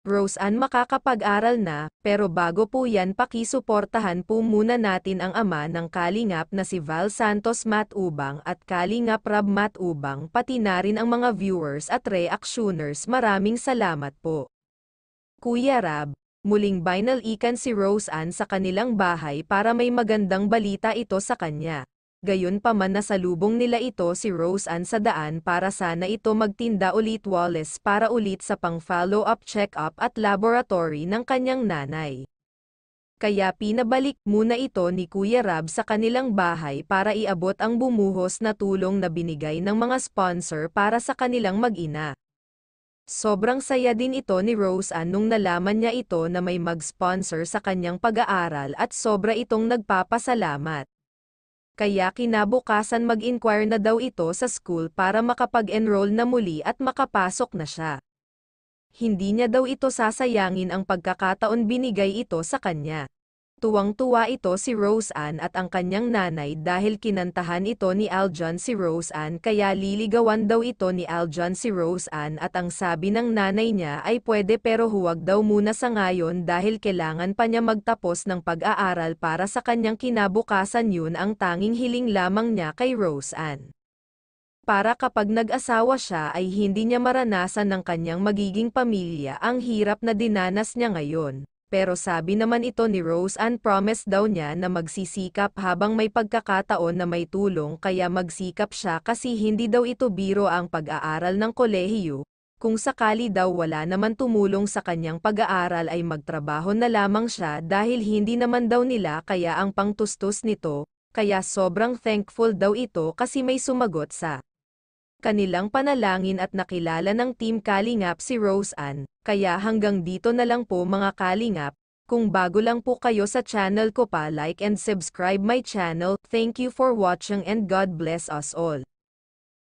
Rose Ann makakapag-aral na, pero bago po yan pakisuportahan po muna natin ang ama ng Kalingap na si Val Santos Matubang at Kalingap Rab Matubang pati na rin ang mga viewers at reactioners. Maraming salamat po. Kuya Rab, muling binalikan si Rose Ann sa kanilang bahay para may magandang balita ito sa kanya. Gayunpaman nasalubong nila ito si Rose Ann sa daan para sana ito magtinda ulit Wallace para ulit sa pang-follow-up check-up at laboratory ng kanyang nanay. Kaya pinabalik muna ito ni Kuya Rab sa kanilang bahay para iabot ang bumuhos na tulong na binigay ng mga sponsor para sa kanilang mag-ina. Sobrang saya din ito ni Rose Ann nung nalaman niya ito na may mag-sponsor sa kanyang pag-aaral at sobra itong nagpapasalamat. Kaya kinabukasan mag-inquire na daw ito sa school para makapag-enroll na muli at makapasok na siya. Hindi niya daw ito sasayangin ang pagkakataon binigay ito sa kanya. Tuwang-tuwa ito si Rose Ann at ang kanyang nanay dahil kinantahan ito ni Aljon si Rose Ann kaya liligawan daw ito ni Aljon si Rose Ann at ang sabi ng nanay niya ay pwede pero huwag daw muna sa ngayon dahil kailangan pa niya magtapos ng pag-aaral para sa kanyang kinabukasan. Yun ang tanging hiling lamang niya kay Rose Ann. Para kapag nag-asawa siya ay hindi niya maranasan ng kanyang magiging pamilya ang hirap na dinanas niya ngayon. Pero sabi naman ito ni Rose Ann promise daw niya na magsisikap habang may pagkakataon na may tulong kaya magsikap siya kasi hindi daw ito biro ang pag-aaral ng kolehiyo. Kung sakali daw wala naman tumulong sa kanyang pag-aaral ay magtrabaho na lamang siya dahil hindi naman daw nila kaya ang pangtustos nito, kaya sobrang thankful daw ito kasi may sumagot sa kanilang panalangin at nakilala ng Team Kalingap si Rose Ann, kaya hanggang dito na lang po mga Kalingap. Kung bago lang po kayo sa channel ko pa like and subscribe my channel. Thank you for watching and God bless us all.